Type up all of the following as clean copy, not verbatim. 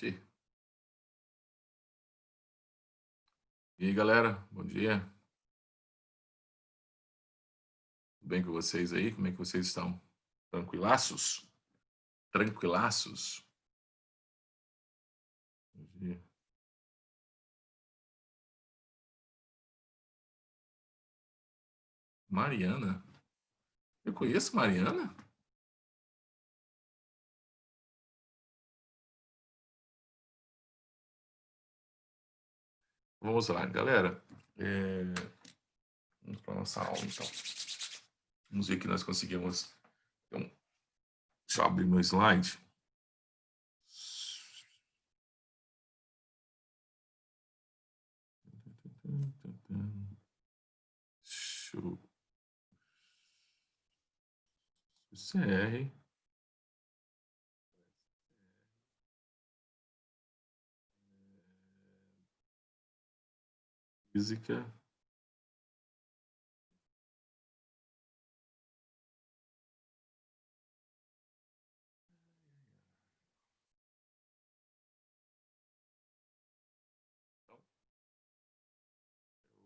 Entendi. E aí, galera, bom dia. Tudo bem com vocês aí? Como é que vocês estão? Tranquilaços? Tranquilaços? Bom dia. Mariana? Eu conheço Mariana? Vamos lá, galera. Vamos para a nossa aula, então. Vamos ver que nós conseguimos. Então, deixa eu abrir meu slide. Show. CR. Física.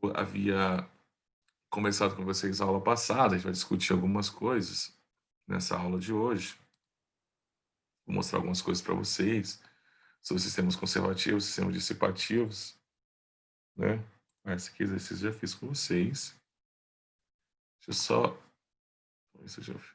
Eu havia conversado com vocês na aula passada, a gente vai discutir algumas coisas nessa aula de hoje. Vou mostrar algumas coisas para vocês sobre sistemas conservativos, sistemas dissipativos, né? Esse aqui exercício eu já fiz com vocês. Deixa eu só... Isso eu já fiz.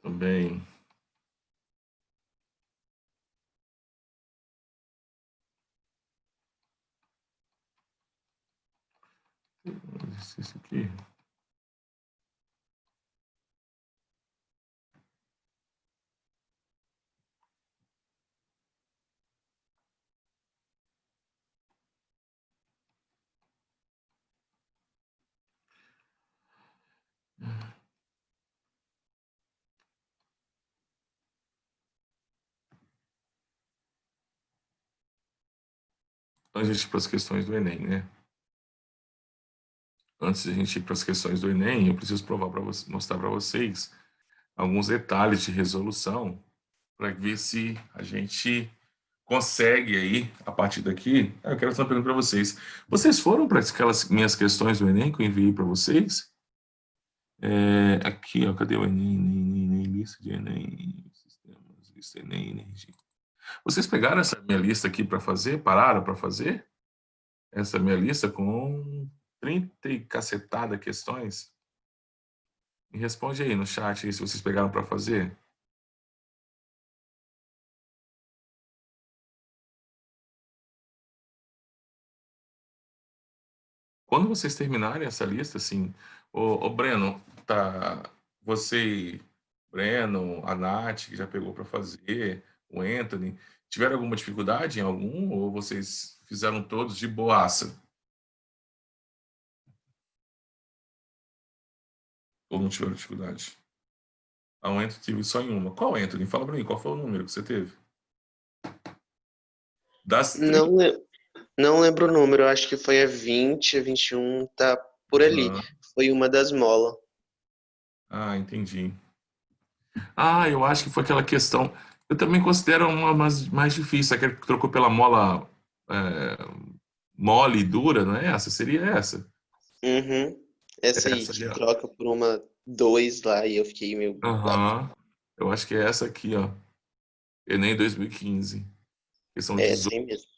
Também... Exercício aqui. Antes de a gente ir para as questões do Enem, né? Antes de a gente ir para as questões do Enem, eu preciso mostrar para vocês alguns detalhes de resolução para ver se a gente consegue aí, a partir daqui. Eu quero fazer uma pergunta para vocês. Vocês foram para aquelas minhas questões do Enem que eu enviei para vocês? Aqui, ó, cadê o Enem? Lista de Enem, sistemas, lista Enem, energia. Vocês pegaram essa minha lista aqui para fazer? Pararam para fazer? Essa minha lista com 30 e cacetada questões? Me responde aí no chat aí se vocês pegaram para fazer. Quando vocês terminarem essa lista, assim, ô Breno, tá, você, Breno, a Nath, que já pegou para fazer, o Anthony, tiveram alguma dificuldade em algum, ou vocês fizeram todos de boaça? Ou não tiveram dificuldade? A o Anthony teve só em uma. Qual Anthony? Fala para mim, qual foi o número que você teve? Das 30... Não lembro o número, acho que foi a 20, a 21, tá por ali. Ah, Foi uma das molas. entendi. Ah, eu acho que foi aquela questão. Eu também considero uma mais difícil, aquela que trocou pela mola é, mole e dura, não é essa? Seria essa. Uhum. Essa aí, Essa que aqui, ó. troca por uma 2 lá, e eu fiquei meio bugado. Aham. Eu acho que é essa aqui, ó. Enem 2015. Que são É essa 18. aí mesmo.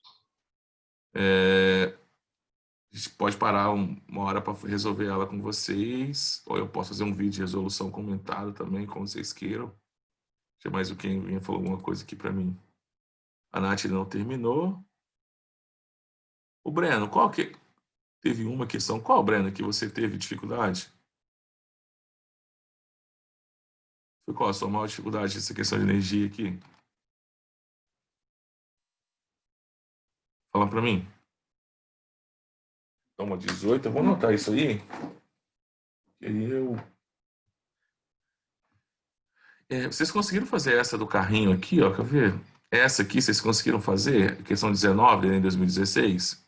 A gente pode parar uma hora para resolver ela com vocês. Ou eu posso fazer um vídeo de resolução comentado também, como vocês queiram. Deixa mais o Ken falou alguma coisa aqui para mim. A Nath não terminou. O Breno, qual que... Teve uma questão. Qual, Breno, que você teve dificuldade? Foi qual a sua maior dificuldade nessa questão de energia aqui? Fala para mim. Toma 18, eu vou anotar isso aí. E aí vocês conseguiram fazer essa do carrinho aqui, ó, quer ver? Essa aqui vocês conseguiram fazer? Questão 19, em 2016?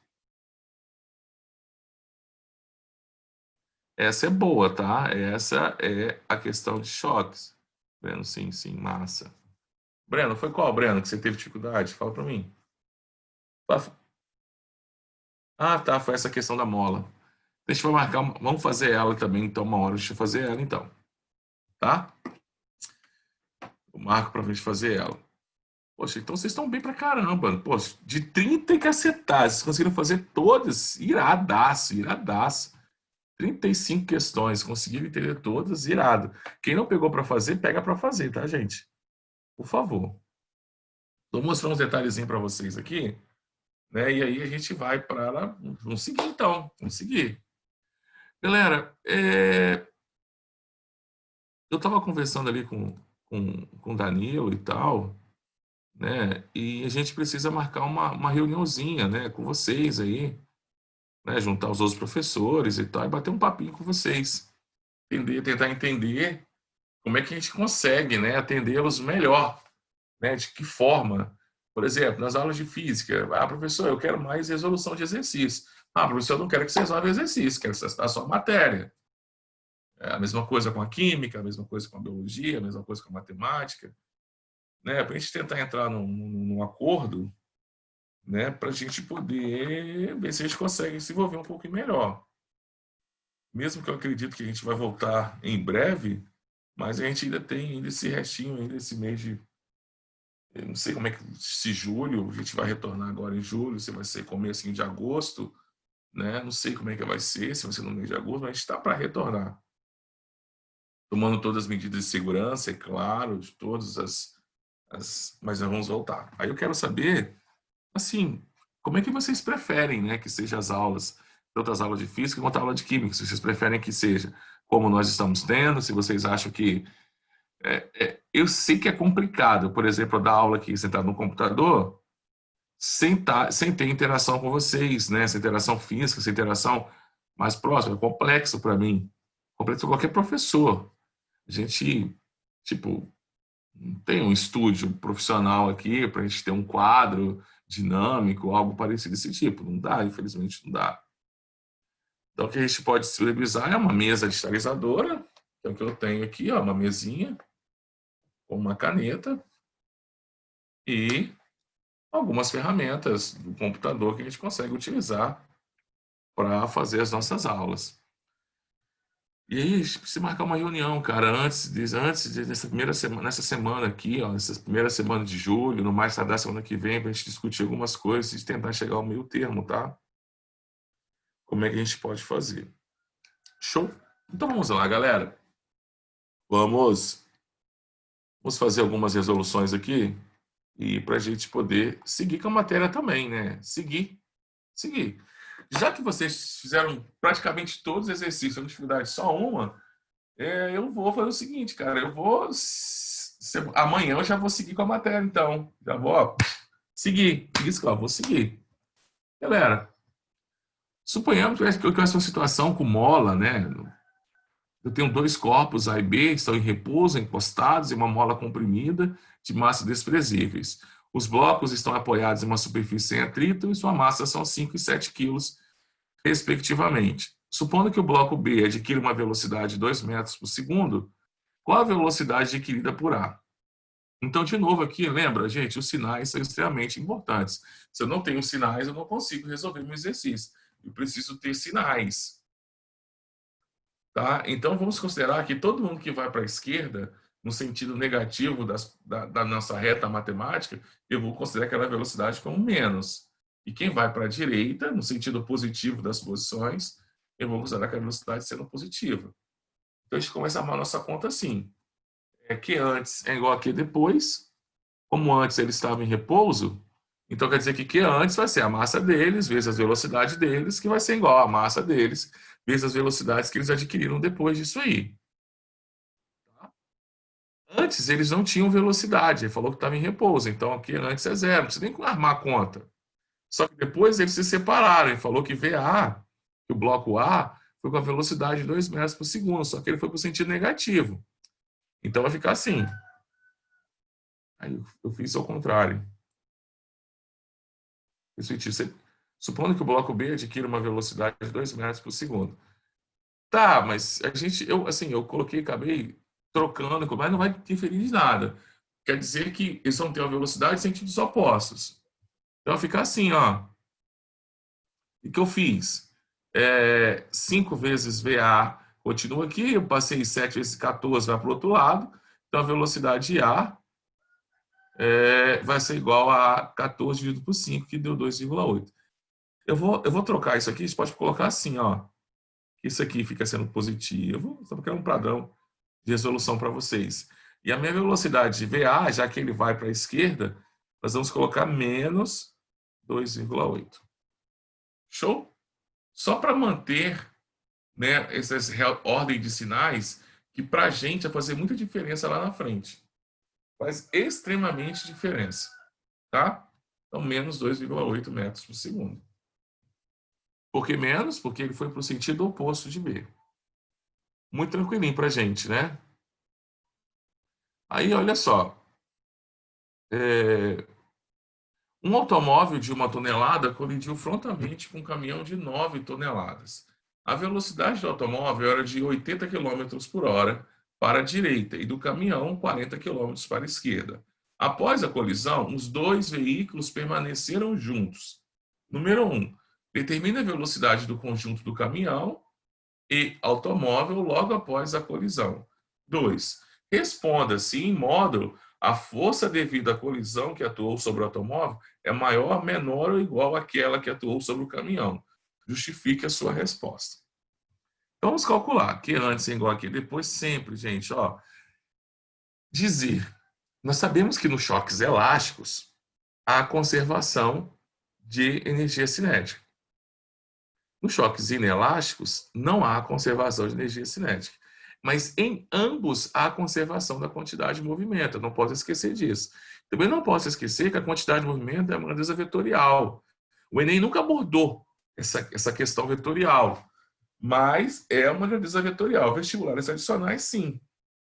Essa é boa, tá? Essa é a questão de choques. Breno, sim, sim, massa. Breno, foi qual, Breno, que você teve dificuldade? Fala para mim. Ah, tá, foi essa questão da mola. Deixa eu marcar, vamos fazer ela também, então, uma hora. Deixa eu fazer ela, então, tá? Eu marco pra gente fazer ela. Poxa, então vocês estão bem pra caramba. Poxa, de 30 cacetadas, vocês conseguiram fazer todas. Iradaço, iradaço. 35 questões, conseguiram entender todas, irado. Quem não pegou pra fazer, pega pra fazer, tá, gente? Por favor. Tô mostrando uns detalhezinhos pra vocês aqui, né? E aí a gente vai para. Vamos seguir, então. Vamos seguir. Galera, eu tava conversando ali com o Danilo e tal, né? E a gente precisa marcar uma reuniãozinha, né, com vocês aí, né? Juntar os outros professores e tal, e bater um papinho com vocês. Tentar entender como é que a gente consegue, né, atendê-los melhor, né? De que forma? Por exemplo, nas aulas de física, professor, eu quero mais resolução de exercício. Professor, eu não quero que você resolva exercício, quero que você está só a matéria. É a mesma coisa com a química, a mesma coisa com a biologia, a mesma coisa com a matemática, né? Para a gente tentar entrar num acordo, né? Para a gente poder ver se a gente consegue se envolver um pouco melhor. Mesmo que eu acredito que a gente vai voltar em breve, mas a gente ainda tem ainda esse restinho, ainda esse mês de. Eu não sei como é que se julho, a gente vai retornar agora em julho, se vai ser começo de agosto, né? Não sei como é que vai ser, se vai ser no mês de agosto, mas a gente está para retornar. Tomando todas as medidas de segurança, é claro, de todas mas nós vamos voltar. Aí eu quero saber, assim, como é que vocês preferem, né, que sejam as aulas, tanto as aulas de física quanto a aula de química, se vocês preferem que seja como nós estamos tendo, se vocês acham que eu sei que é complicado, por exemplo, dar aula aqui sentado no computador, sem ter interação com vocês, né, essa interação física, essa interação mais próxima, é complexo para mim, complexo para qualquer professor. A gente, tipo, não tem um estúdio profissional aqui para a gente ter um quadro dinâmico, algo parecido desse tipo. Não dá, infelizmente não dá. Então, o que a gente pode disponibilizar é uma mesa digitalizadora, que é o que eu tenho aqui, ó, uma mesinha com uma caneta e algumas ferramentas do computador que a gente consegue utilizar para fazer as nossas aulas. E aí, a gente precisa marcar uma reunião, cara, nessa primeira semana, nessa semana aqui, ó, nessa primeira semana de julho, no mais tardar semana que vem, para a gente discutir algumas coisas e tentar chegar ao meio termo, tá? Como é que a gente pode fazer? Show? Então vamos lá, galera. Vamos, vamos fazer algumas resoluções aqui e para a gente poder seguir com a matéria também, né? Seguir. Já que vocês fizeram praticamente todos os exercícios, com dificuldade só uma, eu vou fazer o seguinte, cara. Amanhã eu já vou seguir com a matéria, então. Já vou, ó, seguir. Isso, ó, vou seguir. Galera, suponhamos que eu tivesse uma situação com mola, né? Eu tenho dois corpos A e B, estão em repouso, encostados, em uma mola comprimida, de massa desprezíveis. Os blocos estão apoiados em uma superfície sem atrito e sua massa são 5 e 7 quilos, respectivamente. Supondo que o bloco B adquira uma velocidade de 2 metros por segundo, qual a velocidade adquirida por A? Então, de novo aqui, lembra, gente, os sinais são extremamente importantes. Se eu não tenho sinais, eu não consigo resolver meu exercício. Eu preciso ter sinais. Tá? Então, vamos considerar que todo mundo que vai para a esquerda, no sentido negativo da nossa reta matemática, eu vou considerar aquela velocidade como menos. E quem vai para a direita, no sentido positivo das posições, eu vou considerar aquela velocidade sendo positiva. Então, a gente começa a armar a nossa conta assim. Que antes é igual a que depois. Como antes ele estava em repouso, então quer dizer que antes vai ser a massa deles vezes a velocidade deles, que vai ser igual à massa deles vezes as velocidades que eles adquiriram depois disso aí. Antes, eles não tinham velocidade. Ele falou que estava em repouso. Então, aqui antes é zero. Não precisa nem armar a conta. Só que depois eles se separaram. Ele falou que VA, que o bloco A, foi com a velocidade de 2 metros por segundo. Só que ele foi para o sentido negativo. Então, vai ficar assim. Aí eu fiz ao contrário. Supondo que o bloco B adquira uma velocidade de 2 metros por segundo. Tá, mas eu coloquei, acabei trocando, mas não vai interferir em nada. Quer dizer que eles vão ter uma velocidade em sentidos opostos. Então, vai ficar assim, ó. O que eu fiz? 5 vezes VA continua aqui, eu passei 7 vezes 14, vai para o outro lado. Então, a velocidade A vai ser igual a 14 dividido por 5, que deu 2,8. Eu vou trocar isso aqui, a gente pode colocar assim, ó. Isso aqui fica sendo positivo, só porque é um padrão de resolução para vocês. E a minha velocidade de VA, já que ele vai para a esquerda, nós vamos colocar menos 2,8. Show? Só para manter, né, essa ordem de sinais, que para a gente vai fazer muita diferença lá na frente. Faz extremamente diferença. Tá? Então, menos 2,8 metros por segundo. Por que menos? Porque ele foi para o sentido oposto de B. Muito tranquilinho para a gente, né? Aí, olha só. Um automóvel de 1 tonelada colidiu frontalmente com um caminhão de 9 toneladas. A velocidade do automóvel era de 80 km por hora para a direita e do caminhão 40 km para a esquerda. Após a colisão, os dois veículos permaneceram juntos. Número 1. Determine a velocidade do conjunto do caminhão e automóvel logo após a colisão. 2. Responda se, em módulo, a força devida à colisão que atuou sobre o automóvel é maior, menor ou igual àquela que atuou sobre o caminhão. Justifique a sua resposta. Então, vamos calcular que antes é igual aqui, depois sempre, gente, ó. Dizer. Nós sabemos que nos choques elásticos há conservação de energia cinética. Nos choques inelásticos, não há conservação de energia cinética. Mas em ambos há conservação da quantidade de movimento. Eu não posso esquecer disso. Também não posso esquecer que a quantidade de movimento é uma grandeza vetorial. O Enem nunca abordou essa questão vetorial, mas é uma grandeza vetorial. Vestibulares adicionais, sim.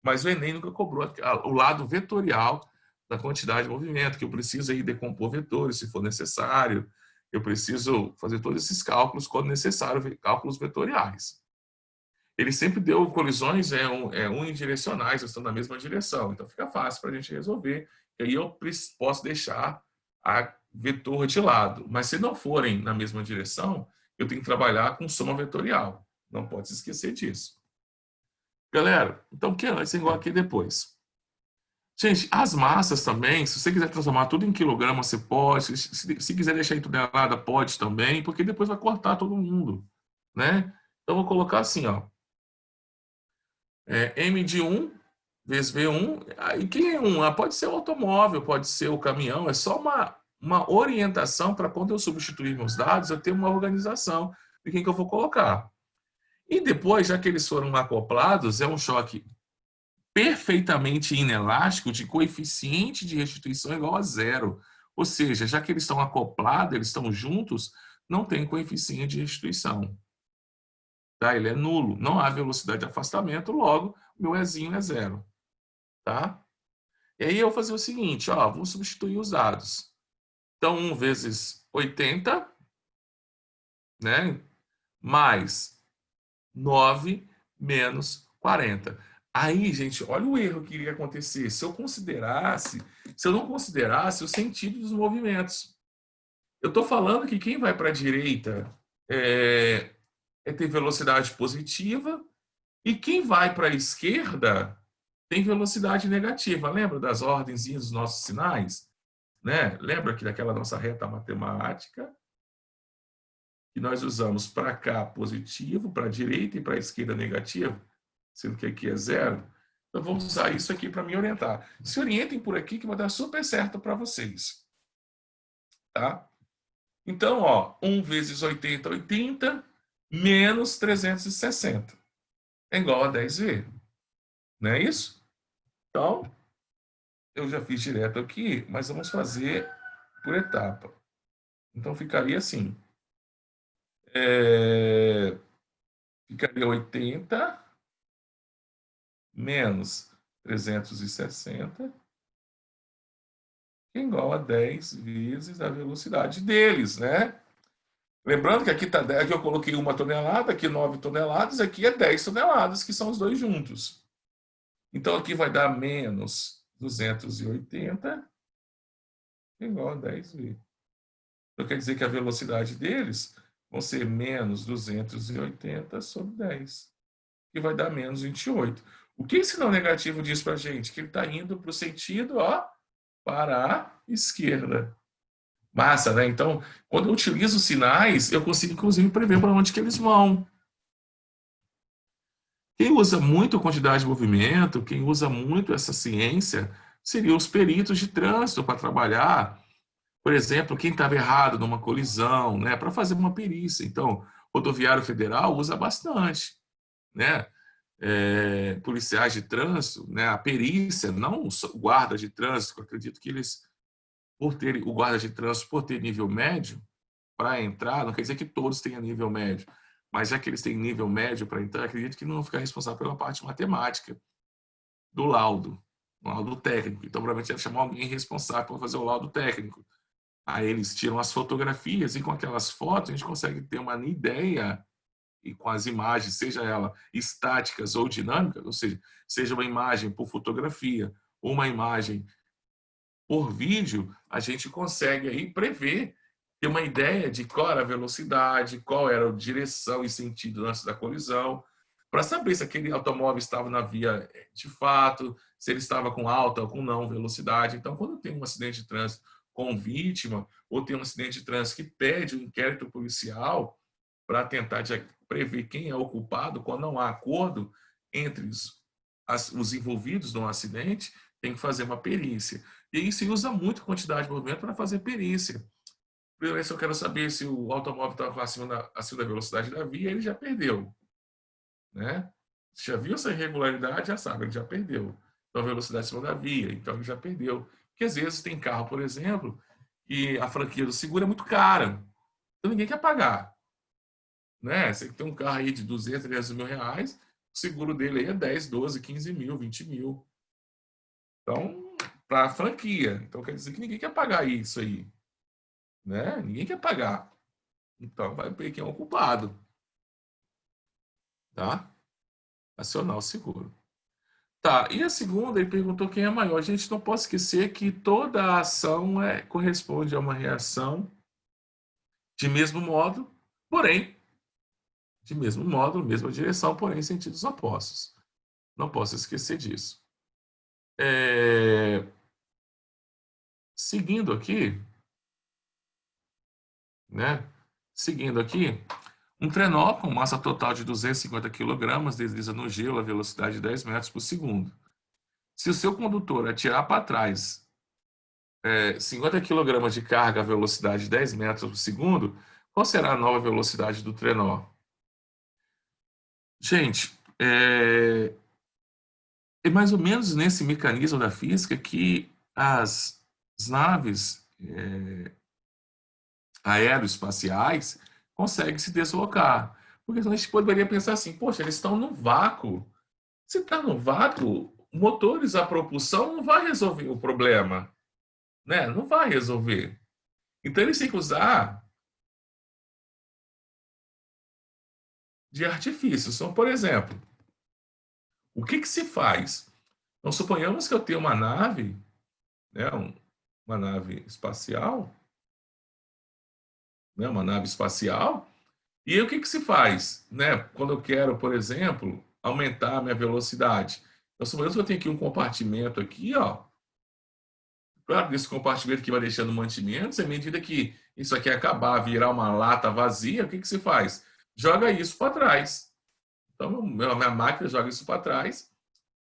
Mas o Enem nunca cobrou o lado vetorial da quantidade de movimento, que eu preciso aí decompor vetores, se for necessário. Eu preciso fazer todos esses cálculos quando necessário, cálculos vetoriais. Ele sempre deu colisões unidirecionais, estão na mesma direção. Então fica fácil para a gente resolver. E aí eu posso deixar a vetor de lado. Mas se não forem na mesma direção, eu tenho que trabalhar com soma vetorial. Não pode se esquecer disso. Galera, então o que antes é igual aqui depois. Gente, as massas também, se você quiser transformar tudo em quilograma, você pode. Se quiser deixar em tonelada, pode também, porque depois vai cortar todo mundo, né? Então, vou colocar assim, ó. M de 1 vezes V1. E quem é 1? Pode ser o automóvel, pode ser o caminhão. É só uma orientação para quando eu substituir meus dados, eu ter uma organização de quem que eu vou colocar. E depois, já que eles foram acoplados, é um choque perfeitamente inelástico de coeficiente de restituição igual a zero. Ou seja, já que eles estão acoplados, eles estão juntos, não tem coeficiente de restituição. Tá? Ele é nulo. Não há velocidade de afastamento, logo, meu Ezinho é zero. Tá? E aí eu vou fazer o seguinte, ó, vou substituir os dados. Então, 1 vezes 80, né? Mais 9 menos 40. Aí, gente, olha o erro que iria acontecer se eu não considerasse o sentido dos movimentos. Eu estou falando que quem vai para a direita é ter velocidade positiva e quem vai para a esquerda tem velocidade negativa. Lembra das ordenzinhas dos nossos sinais? Né? Lembra que daquela nossa reta matemática que nós usamos para cá positivo, para a direita e para a esquerda negativo, sendo que aqui é zero. Então, vamos usar isso aqui para me orientar. Se orientem por aqui que vai dar super certo para vocês. Tá? Então, ó, 1 vezes 80, 80, menos 360. É igual a 10V. Não é isso? Então, eu já fiz direto aqui, mas vamos fazer por etapa. Então, ficaria assim. Ficaria 80 menos 360, que é igual a 10 vezes a velocidade deles, né? Lembrando que aqui, aqui eu coloquei 1 tonelada, aqui 9 toneladas, aqui é 10 toneladas, que são os dois juntos. Então, aqui vai dar menos 280, igual a 10 vezes. Então, quer dizer que a velocidade deles vão ser menos 280 sobre 10, que vai dar menos 28. O que esse sinal negativo diz para a gente? Que ele está indo para o sentido, ó, para a esquerda. Massa, né? Então, quando eu utilizo os sinais, eu consigo, inclusive, prever para onde que eles vão. Quem usa muito a quantidade de movimento, quem usa muito essa ciência, seriam os peritos de trânsito para trabalhar. Por exemplo, quem estava errado numa colisão, né? Para fazer uma perícia. Então, o rodoviário federal usa bastante, né? Policiais de trânsito, né? A perícia, não o guarda de trânsito, eu acredito que eles, por ter o guarda de trânsito, por ter nível médio, para entrar, não quer dizer que todos tenham nível médio, mas já que eles têm nível médio para entrar, acredito que não vão ficar responsáveis pela parte matemática do laudo técnico. Então, provavelmente deve chamar alguém responsável para fazer o laudo técnico. Aí eles tiram as fotografias e com aquelas fotos a gente consegue ter uma ideia, e com as imagens, seja ela estáticas ou dinâmicas, ou seja uma imagem por fotografia ou uma imagem por vídeo, a gente consegue aí prever, ter uma ideia de qual era a velocidade, qual era a direção e sentido antes da colisão, para saber se aquele automóvel estava na via de fato, se ele estava com alta ou com não velocidade. Então, quando tem um acidente de trânsito com vítima, ou tem um acidente de trânsito que pede um inquérito policial para tentar prever quem é o culpado, quando não há acordo entre os envolvidos no acidente, tem que fazer uma perícia. E aí se usa muito quantidade de movimento para fazer perícia. Primeiro, se eu quero saber se o automóvel estava acima da velocidade da via, ele já perdeu, né? Se já viu essa irregularidade, já sabe, ele já perdeu. Então, a velocidade acima da via, então ele já perdeu. Porque às vezes tem carro, por exemplo, e a franquia do seguro é muito cara. Então ninguém quer pagar, né? Você tem um carro aí de 200, 300 mil reais, o seguro dele aí é 10, 12, 15 mil, 20 mil. Então, para a franquia. Então, quer dizer que ninguém quer pagar isso aí, né? Ninguém quer pagar. Então, vai ver quem é o culpado, tá? Acionar o seguro. Tá, e a segunda, ele perguntou quem é maior. Gente, não pode esquecer que toda ação corresponde a uma reação de mesmo modo, porém, de mesmo modo, mesma direção, porém, em sentidos opostos. Não posso esquecer disso. Seguindo aqui, né? Seguindo aqui, um trenó com massa total de 250 kg desliza no gelo a velocidade de 10 metros por segundo. Se o seu condutor atirar para trás 50 kg de carga a velocidade de 10 metros por segundo, qual será a nova velocidade do trenó? Gente, é mais ou menos nesse mecanismo da física que as naves aeroespaciais conseguem se deslocar. Porque senão a gente poderia pensar assim, poxa, eles estão no vácuo. Se está no vácuo, motores a propulsão não vai resolver o problema, né? Não vai resolver. Então eles têm que usar de artifícios. Então, por exemplo, o que se faz? Então, suponhamos que eu tenho uma nave, né, uma nave espacial, né, uma nave espacial, e aí o que se faz? Né, quando eu quero, por exemplo, aumentar a minha velocidade. Então, suponhamos que eu tenho aqui um compartimento aqui, ó. Claro, nesse compartimento que vai deixando mantimentos, à medida que isso aqui acabar, virar uma lata vazia, o que se faz? Joga isso para trás. Então, a minha máquina joga isso para trás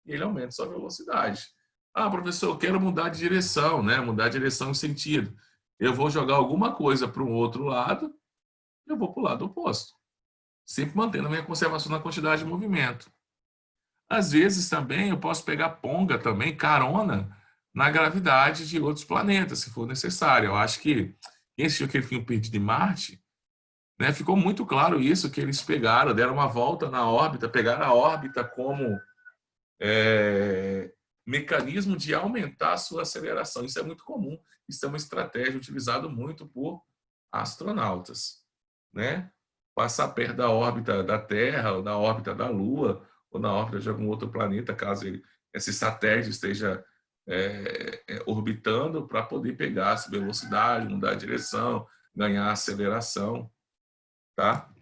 e ele aumenta sua velocidade. Ah, professor, eu quero mudar de direção, né? Mudar de direção em sentido. Eu vou jogar alguma coisa para um outro lado, eu vou para o lado oposto. Sempre mantendo a minha conservação na quantidade de movimento. Às vezes também eu posso pegar ponga também, carona, na gravidade de outros planetas, se for necessário. Eu acho que quem assistiu aquele filme Perdido em Marte, né, ficou muito claro isso, que eles pegaram, deram uma volta na órbita, pegaram a órbita como mecanismo de aumentar a sua aceleração. Isso é muito comum, isso é uma estratégia utilizada muito por astronautas, né? Passar perto da órbita da Terra, ou da órbita da Lua, ou na órbita de algum outro planeta, caso esse satélite esteja orbitando, para poder pegar essa velocidade, mudar a direção, ganhar aceleração, tá?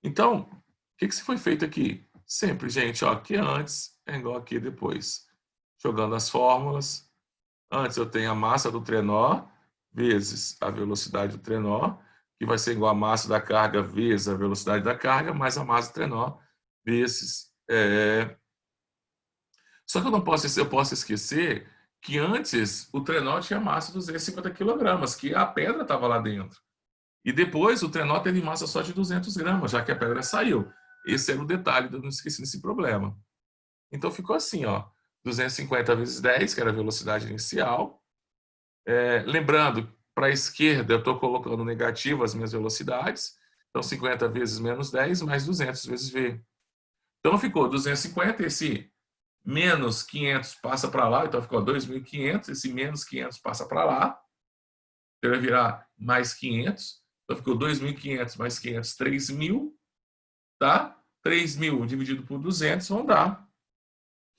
Então, o que se foi feito aqui? Sempre, gente, ó, aqui antes é igual aqui depois. Jogando as fórmulas. Antes eu tenho a massa do trenó vezes a velocidade do trenó, que vai ser igual a massa da carga vezes a velocidade da carga, mais a massa do trenó vezes... Só que eu posso esquecer que antes o trenó tinha massa de 250 kg, que a pedra estava lá dentro. E depois o trenó teve massa só de 200 gramas, já que a pedra saiu. Esse era o detalhe, eu não esqueci desse problema. Então ficou assim, ó, 250 vezes 10, que era a velocidade inicial. Lembrando, para a esquerda eu estou colocando negativo as minhas velocidades. Então 50 vezes menos 10 mais 200 vezes v. Então ficou 250, esse menos 500 passa para lá, então ficou 2.500, esse menos 500 passa para lá. Então vai virar mais 500. Então ficou 2.500 mais 500, 3.000, tá? 3.000 dividido por 200 vão dar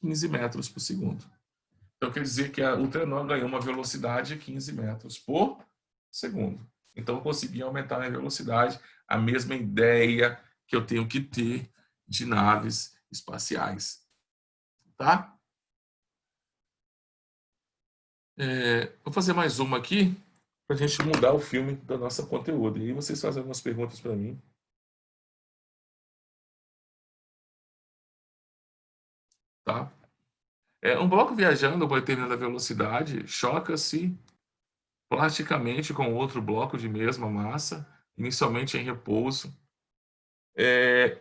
15 metros por segundo. Então quer dizer que o trenó ganhou uma velocidade de 15 metros por segundo. Então eu consegui aumentar a minha velocidade, a mesma ideia que eu tenho que ter de naves espaciais, tá? Vou fazer mais uma aqui para a gente mudar o filme do nosso conteúdo. E aí vocês fazem algumas perguntas para mim. Tá? Um bloco viajando por determinada velocidade choca-se plasticamente com outro bloco de mesma massa, inicialmente em repouso.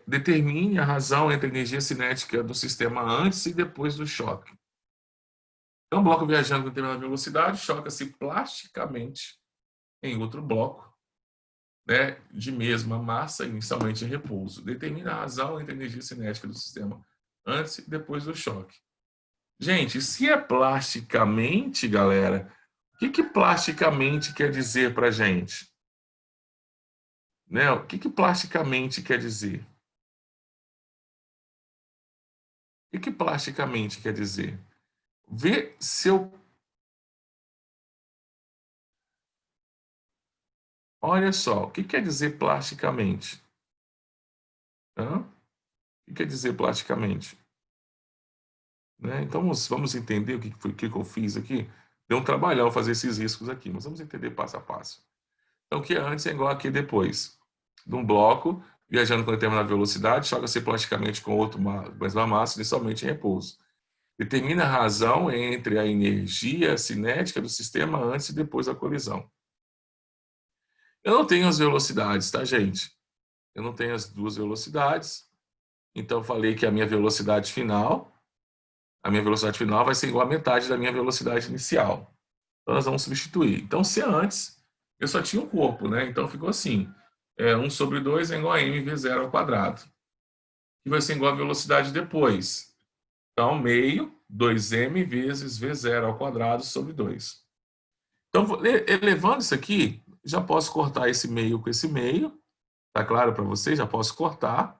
Determine a razão entre a energia cinética do sistema antes e depois do choque. Então, um bloco viajando com determinada velocidade choca-se plasticamente em outro bloco, né, de mesma massa, inicialmente em repouso. Determina a razão entre a energia cinética do sistema antes e depois do choque. Gente, se é plasticamente, galera, o que plasticamente quer dizer para a gente? Né? O que plasticamente quer dizer? O que plasticamente quer dizer? Vê se eu... Olha só, o que quer dizer plasticamente? Hã? O que quer dizer plasticamente? Né? Então, vamos entender o que eu fiz aqui? Deu um trabalhão fazer esses riscos aqui, mas vamos entender passo a passo. Então, o que é antes é igual aqui depois. De um bloco, viajando com determinada velocidade, choca-se plasticamente com outro, mesma massa, inicialmente em repouso. Determina a razão entre a energia cinética do sistema antes e depois da colisão. Eu não tenho as velocidades, tá, gente? Eu não tenho as duas velocidades. Então, falei que a minha velocidade final vai ser igual à metade da minha velocidade inicial. Então, nós vamos substituir. Então, se antes, eu só tinha um corpo, né? Então, ficou assim. 1 sobre 2 é igual a mv0 ao quadrado. Que vai ser igual a velocidade depois. Então, meio, 2m vezes v0 ao quadrado sobre 2. Então, elevando isso aqui, já posso cortar esse meio com esse meio. Tá claro para vocês? Já posso cortar.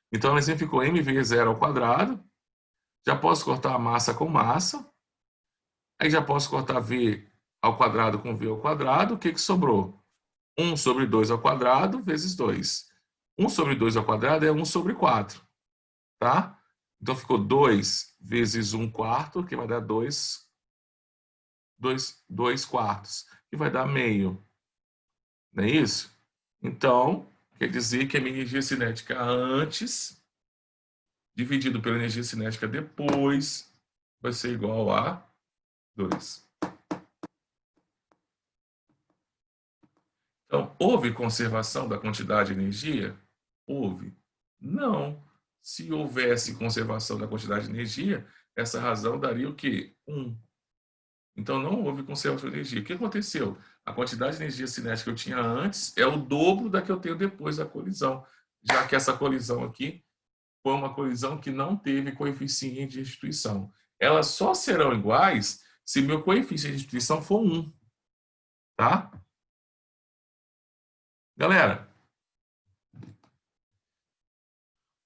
Então, assim ficou mv0 ao quadrado. Já posso cortar a massa com massa. Aí já posso cortar v ao quadrado com v ao quadrado. O que sobrou? 1 sobre 2 ao quadrado vezes 2. 1 sobre 2 ao quadrado é 1 sobre 4. Tá? Então, ficou 2 vezes 1 quarto, que vai dar 2 quartos, que vai dar meio. Não é isso? Então, quer dizer que a minha energia cinética antes, dividido pela energia cinética depois, vai ser igual a 2. Então, houve conservação da quantidade de energia? Houve. Não. Se houvesse conservação da quantidade de energia, essa razão daria o quê? 1. Então, não houve conservação de energia. O que aconteceu? A quantidade de energia cinética que eu tinha antes é o dobro da que eu tenho depois da colisão, já que essa colisão aqui foi uma colisão que não teve coeficiente de restituição. Elas só serão iguais se meu coeficiente de restituição for 1. Tá? Galera,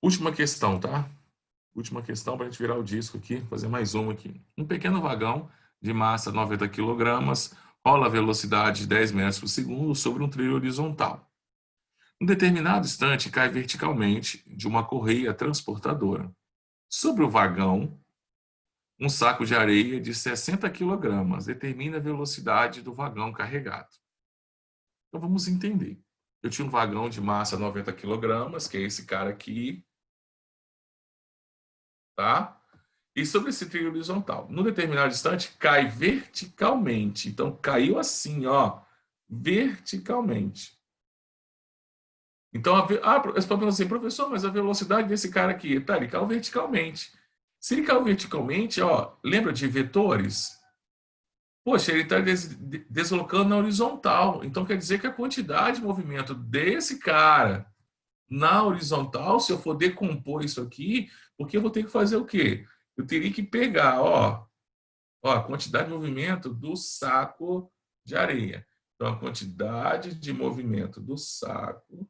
última questão, tá? Última questão para a gente virar o disco aqui, fazer mais uma aqui. Um pequeno vagão de massa 90 kg rola a velocidade de 10 metros por segundo sobre um trilho horizontal. Em determinado instante, cai verticalmente de uma correia transportadora. Sobre o vagão, um saco de areia de 60 kg determina a velocidade do vagão carregado. Então vamos entender. Eu tinha um vagão de massa 90 kg, que é esse cara aqui, tá? E sobre esse trilho horizontal, num determinado instante, cai verticalmente. Então, caiu assim, ó, verticalmente. Então, você pode pensar assim, professor, mas a velocidade desse cara aqui, tá, ele caiu verticalmente. Se ele caiu verticalmente, ó, lembra de vetores? Poxa, ele está deslocando na horizontal. Então, quer dizer que a quantidade de movimento desse cara na horizontal, se eu for decompor isso aqui, porque eu vou ter que fazer o quê? Eu teria que pegar, ó, a quantidade de movimento do saco de areia. Então, a quantidade de movimento do saco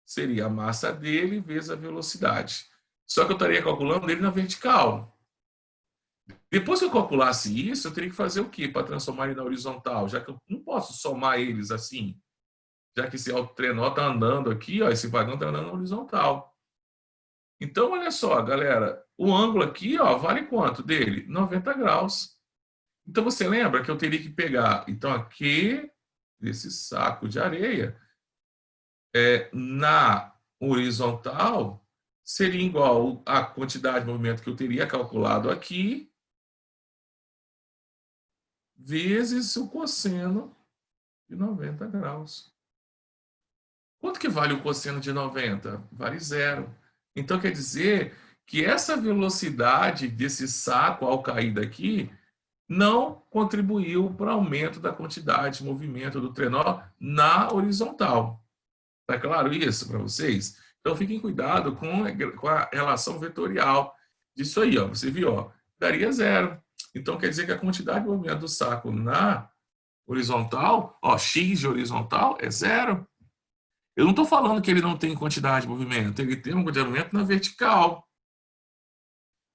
seria a massa dele vezes a velocidade. Só que eu estaria calculando ele na vertical. Depois que eu calculasse isso, eu teria que fazer o quê para transformar ele na horizontal? Já que eu não posso somar eles assim. Já que esse trenó está andando aqui, ó, esse vagão está andando na horizontal. Então, olha só, galera, o ângulo aqui, ó, vale quanto dele? 90 graus. Então, você lembra que eu teria que pegar, então, aqui, desse saco de areia, na horizontal, seria igual a quantidade de movimento que eu teria calculado aqui, vezes o cosseno de 90 graus. Quanto que vale o cosseno de 90? Vale zero. Então, quer dizer que essa velocidade desse saco ao cair daqui não contribuiu para o aumento da quantidade de movimento do trenó na horizontal. Está claro isso para vocês? Então, fiquem cuidado com a relação vetorial disso aí. Ó. Você viu, ó, daria zero. Então, quer dizer que a quantidade de movimento do saco na horizontal, ó, x de horizontal é zero. Eu não estou falando que ele não tem quantidade de movimento, ele tem uma quantidade de movimento na vertical.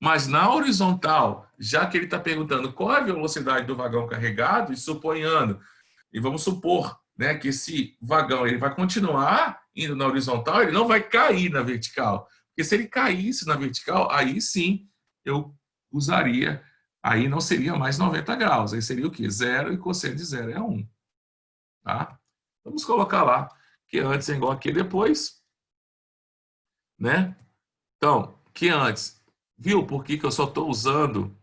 Mas na horizontal, já que ele está perguntando qual é a velocidade do vagão carregado, e suponhando, e vamos supor, né, que esse vagão ele vai continuar indo na horizontal, ele não vai cair na vertical. Porque se ele caísse na vertical, aí sim eu usaria, aí não seria mais 90 graus, aí seria o quê? Zero e cosseno de zero é 1. Tá? Vamos colocar lá, que antes é igual a que depois, né? Então, que antes, viu por que eu só estou usando,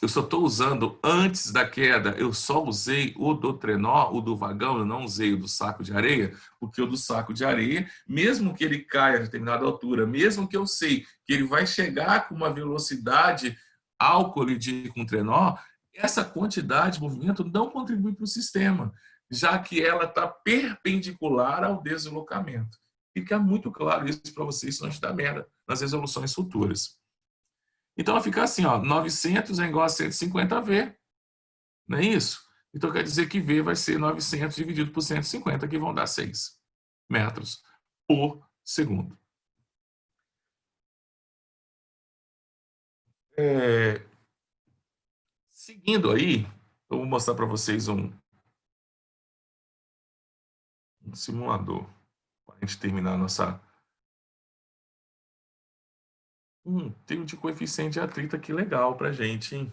eu só estou usando antes da queda, eu só usei o do trenó, o do vagão, eu não usei o do saco de areia, porque o do saco de areia, mesmo que ele caia a determinada altura, mesmo que eu sei que ele vai chegar com uma velocidade ao colidir com o trenó, essa quantidade de movimento não contribui para o sistema, já que ela está perpendicular ao deslocamento. Fica muito claro isso para vocês, senão a gente dá merda nas resoluções futuras. Então, vai ficar assim, ó, 900 é igual a 150V, não é isso? Então, quer dizer que V vai ser 900 dividido por 150, que vão dar 6 metros por segundo. Seguindo aí, eu vou mostrar para vocês um simulador, para a gente terminar a nossa... Tem um de coeficiente de atrito aqui legal para a gente, hein?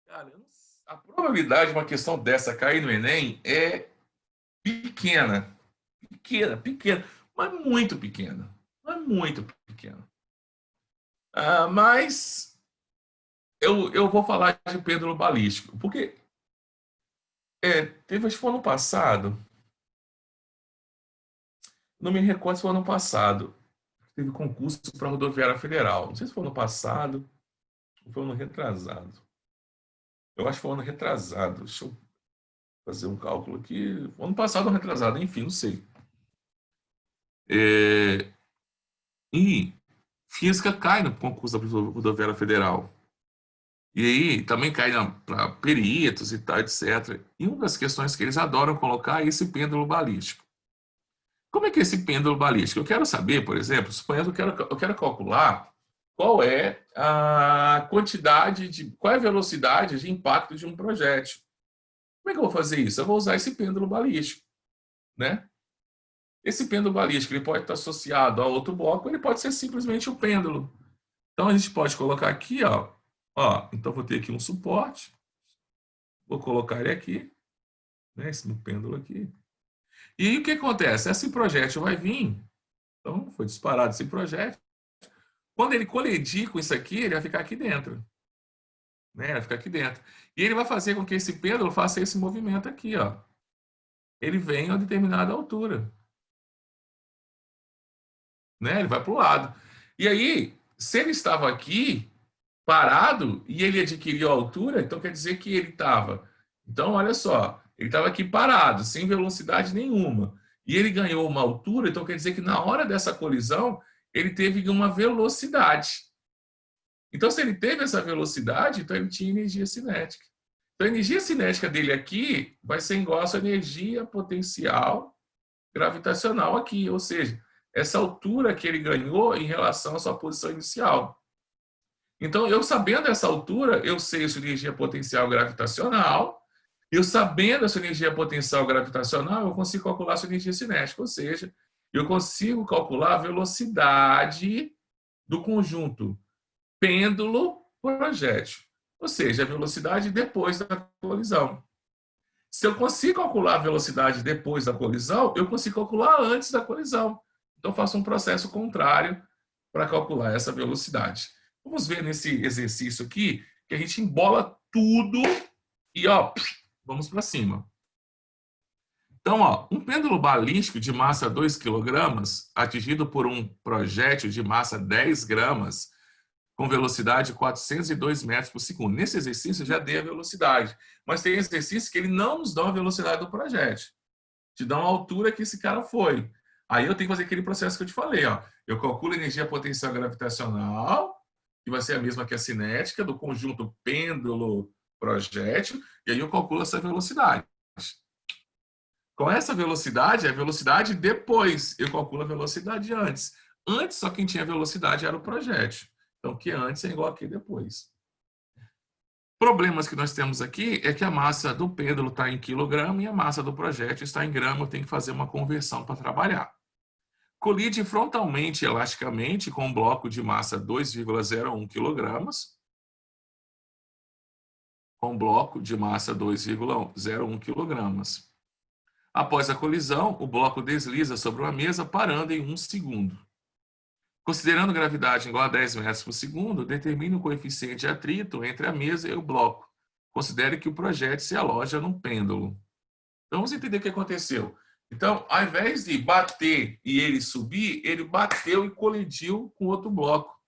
Cara, a probabilidade de uma questão dessa cair no Enem é pequena. Pequena, mas muito pequena. Mas muito pequena. Mas eu vou falar de pêndulo balístico, porque acho que foi ano passado, Não me recordo se foi ano passado. Teve concurso para a Rodoviária Federal. Não sei se foi ano passado ou foi ano retrasado. Eu acho que foi ano retrasado. Deixa eu fazer um cálculo aqui. Ano passado ou retrasado, enfim, não sei. E física cai no concurso da Rodoviária Federal. E aí também cai para peritos e tal, etc. E uma das questões que eles adoram colocar é esse pêndulo balístico. Como é que é esse pêndulo balístico? Eu quero saber, por exemplo, suponhamos que eu quero calcular qual é a quantidade qual é a velocidade de impacto de um projétil. Como é que eu vou fazer isso? Eu vou usar esse pêndulo balístico, né? Esse pêndulo balístico ele pode estar associado a outro bloco, ele pode ser simplesmente o pêndulo. Então a gente pode colocar aqui, então vou ter aqui um suporte, vou colocar ele aqui, né, esse meu pêndulo aqui. E aí, o que acontece? Esse projétil vai vir, então foi disparado esse projétil. Quando ele colidir com isso aqui, ele vai ficar aqui dentro, né? Ele vai ficar aqui dentro. E ele vai fazer com que esse pêndulo faça esse movimento aqui, ó. Ele vem a uma determinada altura, né? Ele vai para o lado. E aí, se ele estava aqui parado e ele adquiriu a altura, então quer dizer que ele estava. Então, olha só, ele estava aqui parado, sem velocidade nenhuma. E ele ganhou uma altura, então quer dizer que na hora dessa colisão, ele teve uma velocidade. Então, se ele teve essa velocidade, então ele tinha energia cinética. Então, a energia cinética dele aqui vai ser igual à sua energia potencial gravitacional aqui, ou seja, essa altura que ele ganhou em relação à sua posição inicial. Então, eu sabendo essa altura, eu sei a sua energia potencial gravitacional. Eu sabendo a sua energia potencial gravitacional, eu consigo calcular a sua energia cinética, ou seja, eu consigo calcular a velocidade do conjunto pêndulo-projétil, ou seja, a velocidade depois da colisão. Se eu consigo calcular a velocidade depois da colisão, eu consigo calcular antes da colisão. Então, eu faço um processo contrário para calcular essa velocidade. Vamos ver nesse exercício aqui que a gente embola tudo e vamos para cima. Então, um pêndulo balístico de massa 2 kg, atingido por um projétil de massa 10 gramas, com velocidade de 402 metros por segundo. Nesse exercício, eu já dei a velocidade. Mas tem exercícios que ele não nos dá a velocidade do projétil. Te dá uma altura que esse cara foi. Aí eu tenho que fazer aquele processo que eu te falei. Eu calculo a energia potencial gravitacional, que vai ser a mesma que a cinética, do conjunto pêndulo-projétil, e aí eu calculo essa velocidade. Com essa velocidade, a velocidade depois. Eu calculo a velocidade antes. Antes, só quem tinha velocidade era o projétil. Então, que antes é igual a que depois. Problemas que nós temos aqui é que a massa do pêndulo está em quilograma e a massa do projétil está em grama. Eu tenho que fazer uma conversão para trabalhar. Colide frontalmente e elasticamente com um bloco de massa 2,01 kg. Com um bloco de massa 2,01 kg. Após a colisão, o bloco desliza sobre uma mesa, parando em 1 segundo. Considerando gravidade igual a 10 metros por segundo, determine o coeficiente de atrito entre a mesa e o bloco. Considere que o projétil se aloja num pêndulo. Então, vamos entender o que aconteceu. Então, ao invés de bater e ele subir, ele bateu e colidiu com outro bloco.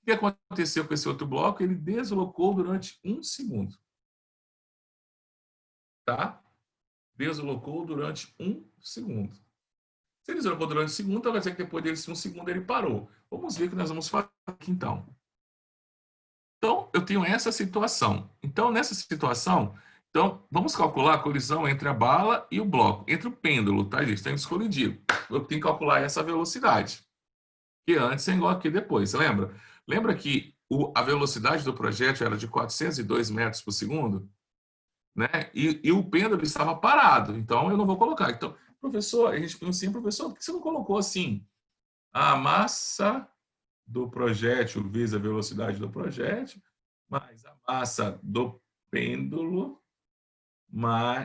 O que aconteceu com esse outro bloco? Ele deslocou durante 1 segundo. Tá? Deslocou durante 1 segundo. Se ele deslocou durante 1 segundo, então vai dizer que depois desse 1 segundo ele parou. Vamos ver o que nós vamos fazer aqui então. Então, eu tenho essa situação. Então, nessa situação, vamos calcular a colisão entre a bala e o bloco, entre o pêndulo, tá, gente? Tem que colidir. Eu tenho que calcular essa velocidade, que antes é igual aqui depois, lembra? Lembra que a velocidade do projétil era de 402 metros por segundo? Né? E o pêndulo estava parado, então eu não vou colocar. Então, professor, a gente pergunta assim, professor, por que você não colocou assim? A massa do projétil vezes a velocidade do projétil, mais a massa do pêndulo,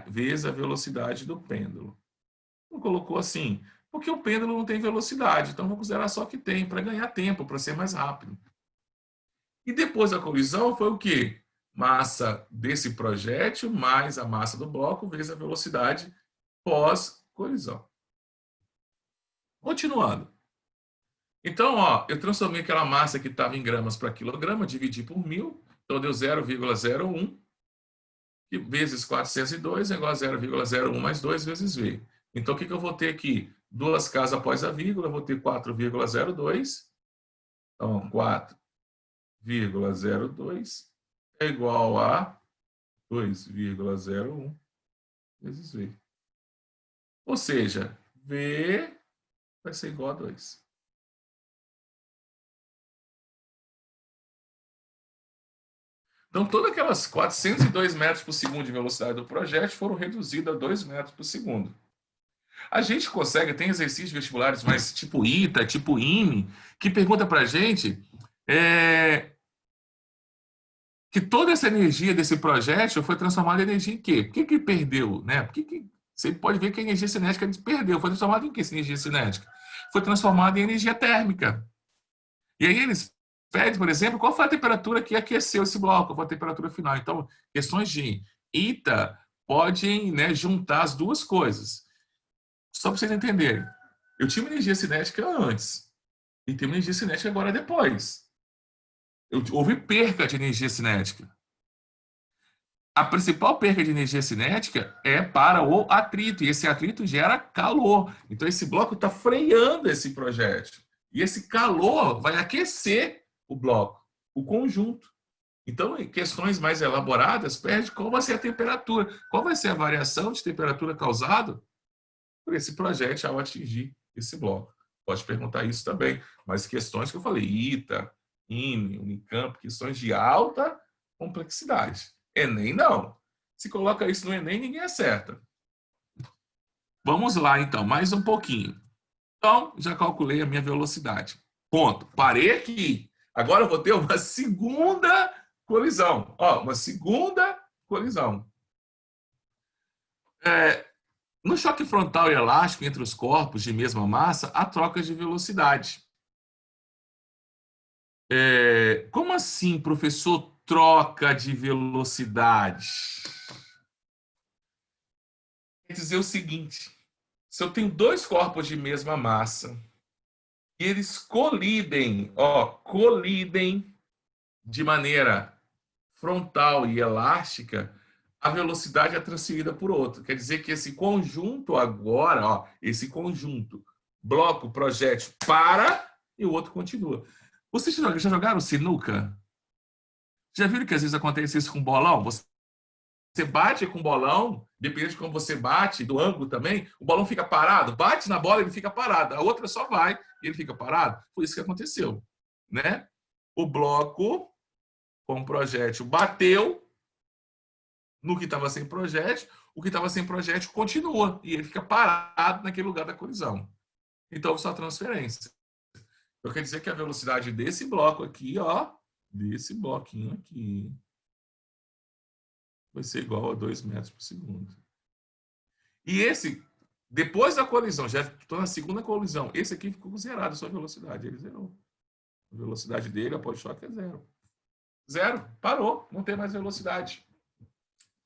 vezes a velocidade do pêndulo. Não colocou assim, porque o pêndulo não tem velocidade, então vou considerar só que tem, para ganhar tempo, para ser mais rápido. E depois da colisão foi o quê? Massa desse projétil mais a massa do bloco vezes a velocidade pós-colisão. Continuando. Então, ó, eu transformei aquela massa que estava em gramas para quilograma, dividi por 1.000, então deu 0,01, que vezes 402 é igual a 0,01 mais 2 vezes V. Então, o que eu vou ter aqui? Duas casas após a vírgula, eu vou ter 4,02. Então, 4,02 é igual a 2,01 vezes V. Ou seja, V vai ser igual a 2. Então, todas aquelas 402 metros por segundo de velocidade do projétil foram reduzidas a 2 metros por segundo. A gente consegue, tem exercícios vestibulares mais tipo ITA, tipo IME, que pergunta para a gente que toda essa energia desse projétil foi transformada em energia em quê? Por que perdeu? Né? Você pode ver que a energia cinética perdeu. Foi transformada em que essa energia cinética? Foi transformada em energia térmica. E aí eles pedem, por exemplo, qual foi a temperatura que aqueceu esse bloco, qual foi a temperatura final. Então, questões de ITA podem, né, juntar as duas coisas. Só para vocês entenderem. Eu tinha uma energia cinética antes e tenho uma energia cinética agora depois. Houve perca de energia cinética. A principal perca de energia cinética é para o atrito, e esse atrito gera calor. Então, esse bloco está freando esse projétil. E esse calor vai aquecer o bloco, o conjunto. Então, em questões mais elaboradas, pede qual vai ser a temperatura, qual vai ser a variação de temperatura causada por esse projétil ao atingir esse bloco. Pode perguntar isso também, mas questões que eu falei, ITA, IME, Unicamp, questões de alta complexidade. Enem, não. Se coloca isso no Enem, ninguém acerta. Vamos lá, então, mais um pouquinho. Então, já calculei a minha velocidade. Ponto. Parei aqui. Agora eu vou ter uma segunda colisão. Ó, uma segunda colisão. No choque frontal e elástico entre os corpos de mesma massa, há trocas de velocidade. Como assim, professor, troca de velocidade? Quer dizer o seguinte, se eu tenho dois corpos de mesma massa e eles colidem de maneira frontal e elástica, a velocidade é transferida por outro. Quer dizer que esse conjunto agora, esse conjunto, bloco, projétil, para e o outro continua. Vocês já jogaram sinuca? Já viram que às vezes acontece isso com bolão? Você bate com o bolão, dependendo de como você bate, do ângulo também, o bolão fica parado. Bate na bola, ele fica parado. A outra só vai e ele fica parado. Foi isso que aconteceu, né? O bloco com o projétil bateu no que estava sem projétil, o que estava sem projétil continua e ele fica parado naquele lugar da colisão. Então, houve só transferência. Então, quer dizer que a velocidade desse bloco aqui, desse bloquinho aqui, vai ser igual a 2 metros por segundo. E esse, depois da colisão, já estou na segunda colisão, esse aqui ficou zerado a sua velocidade, ele zerou. A velocidade dele após choque é zero. Zero, parou, não tem mais velocidade.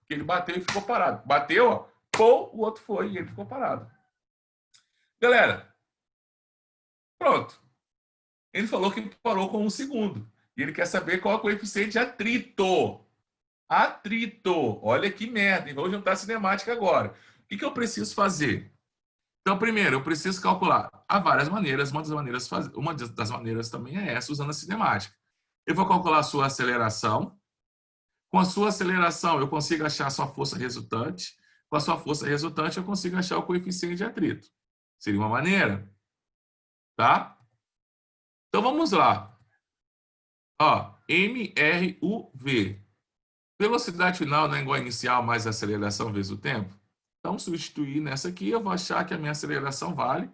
Porque ele bateu e ficou parado. Bateu, pô, o outro foi e ele ficou parado. Galera, pronto. Ele falou que parou com 1 segundo. E ele quer saber qual é o coeficiente de atrito. Atrito. Olha que merda. Vou juntar a cinemática agora. O que eu preciso fazer? Então, primeiro, eu preciso calcular. Há várias maneiras. Uma das maneiras também é essa, usando a cinemática. Eu vou calcular a sua aceleração. Com a sua aceleração, eu consigo achar a sua força resultante. Com a sua força resultante, eu consigo achar o coeficiente de atrito. Seria uma maneira. Tá? Então, vamos lá. MRUV. Velocidade final não é igual a inicial mais a aceleração vezes o tempo? Então, substituir nessa aqui, eu vou achar que a minha aceleração vale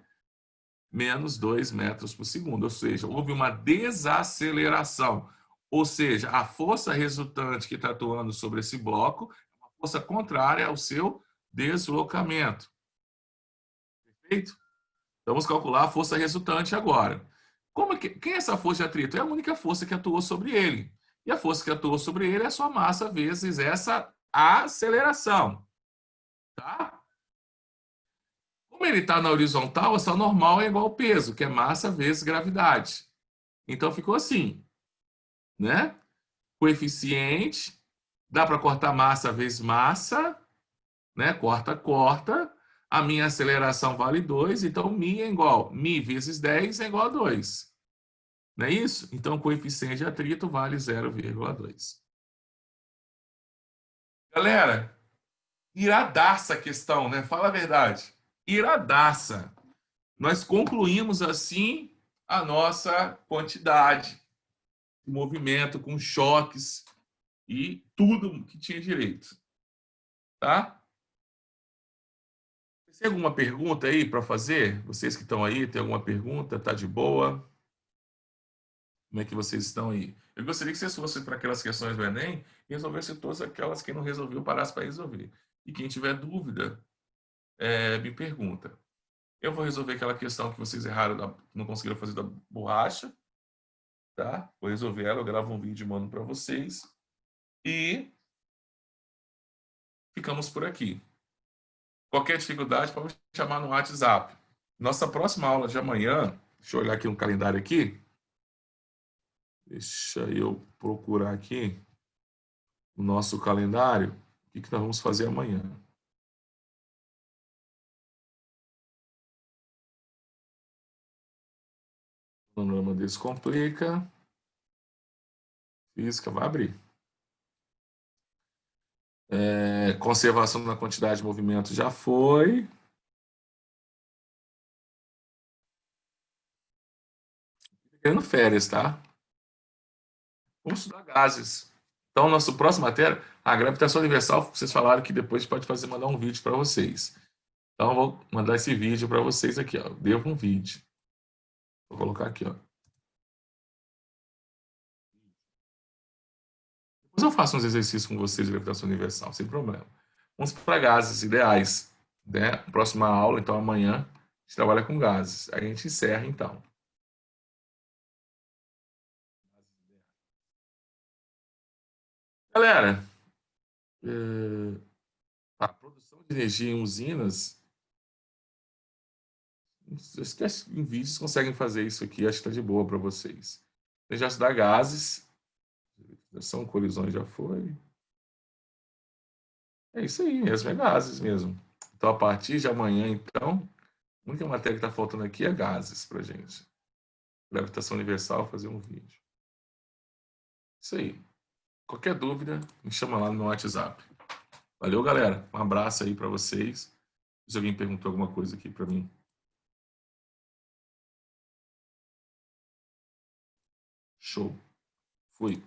menos 2 metros por segundo. Ou seja, houve uma desaceleração. Ou seja, a força resultante que está atuando sobre esse bloco é uma força contrária ao seu deslocamento. Perfeito? Então, vamos calcular a força resultante agora. Quem é essa força de atrito? É a única força que atuou sobre ele. E a força que atuou sobre ele é a sua massa vezes essa aceleração. Tá? Como ele está na horizontal, essa normal é igual ao peso, que é massa vezes gravidade. Então ficou assim, né? Coeficiente, dá para cortar massa vezes massa, né? Corta, corta. A minha aceleração vale 2, então μ é igual. μ vezes 10 é igual a 2. Não é isso? Então o coeficiente de atrito vale 0,2. Galera, iradaça a questão, né? Fala a verdade. Iradaça. Nós concluímos assim a nossa quantidade de movimento com choques e tudo que tinha direito. Tá? Tem alguma pergunta aí para fazer? Vocês que estão aí, tem alguma pergunta? Tá de boa? Como é que vocês estão aí? Eu gostaria que vocês fossem para aquelas questões do Enem e resolvessem todas aquelas que não resolveu, parasse para resolver. E quem tiver dúvida, me pergunta. Eu vou resolver aquela questão que vocês erraram, não conseguiram fazer da borracha, tá? Vou resolver ela, eu gravo um vídeo e mando para vocês. E ficamos por aqui. Qualquer dificuldade, pode me chamar no WhatsApp. Nossa próxima aula de amanhã, deixa eu olhar aqui no calendário aqui. Deixa eu procurar aqui o nosso calendário. O que nós vamos fazer amanhã? Panorama Descomplica. Física, vai abrir. Conservação da quantidade de movimento já foi. Querendo férias, tá? Vamos estudar gases. Então, nossa próxima matéria, a gravitação universal, vocês falaram que depois pode mandar um vídeo para vocês. Então, eu vou mandar esse vídeo para vocês aqui, ó. Devo um vídeo. Vou colocar aqui, ó. Depois eu faço uns exercícios com vocês de gravitação universal, sem problema. Vamos para gases ideais, né? Próxima aula, então amanhã, a gente trabalha com gases. Aí a gente encerra, então. Galera, a produção de energia em usinas, acho que em vídeos conseguem fazer isso aqui, acho que está de boa para vocês. Eu já estudar gases, são colisões já foi. É isso aí mesmo, é gases mesmo. Então, a partir de amanhã, então, a única matéria que está faltando aqui é gases para gente. Gravitação universal, fazer um vídeo. Isso aí. Qualquer dúvida, me chama lá no meu WhatsApp. Valeu, galera. Um abraço aí para vocês. Se alguém perguntou alguma coisa aqui para mim. Show. Fui.